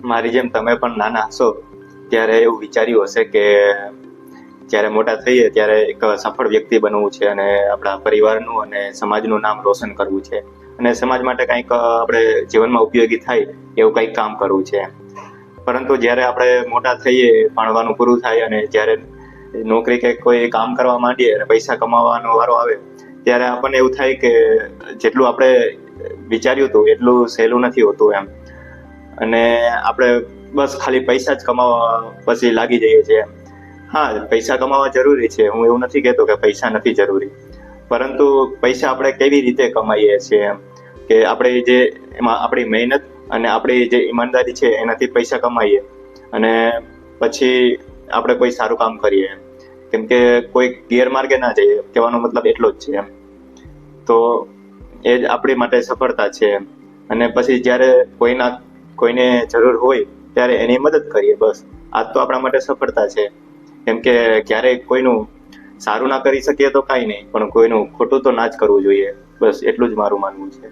મારી જેમ તમે પણ નાના હશો ત્યારે એવું વિચાર્યું હશે કે જ્યારે મોટા થઈએ ત્યારે એક સફળ વ્યક્તિ બનવું છે અને આપણા પરિવારનું અને સમાજનું નામ રોશન કરવું છે અને સમાજ માટે કંઈક આપણે જીવનમાં ઉપયોગી થાય એવું કંઈક કામ કરવું છે. પરંતુ જ્યારે આપણે મોટા થઈએ, ભણવાનું પૂરું થાય અને જ્યારે નોકરી કે કોઈ કામ કરવા માંડીએ અને પૈસા કમાવાનો વારો આવે ત્યારે આપણને એવું થાય કે જેટલું આપણે વિચાર્યું હતું એટલું સહેલું નથી હોતું એમ. અને આપણે બસ ખાલી પૈસા જ કમાવા પછી લાગી જઈએ છીએ. હા, પૈસા કમાવા જરૂરી છે, હું એવું નથી કહેતો કે પૈસા નથી જરૂરી, પરંતુ પૈસા આપણે કેવી રીતે કમાઈએ છીએ એમ, કે આપણે જે એમાં આપણી મહેનત અને આપણી જે ઈમાનદારી છે એનાથી પૈસા કમાઈએ અને પછી આપણે કોઈ સારું કામ કરીએ એમ. કેમ કે કોઈ ગેરમાર્ગે ના જઈએ, કહેવાનો મતલબ એટલો જ છે એમ. તો એ જ આપણી માટે સફળતા છે એમ. અને પછી જ્યારે કોઈને જરૂર હોય ત્યારે એની મદદ કરીએ, બસ આ તો આપણા માટે સફળતા છે. કેમ કે ક્યારેય કોઈનું સારું ના કરી શકીએ તો કાંઈ નહીં, પણ કોઈનું ખોટું તો ના જ કરવું જોઈએ, બસ એટલું જ મારું માનવું છે.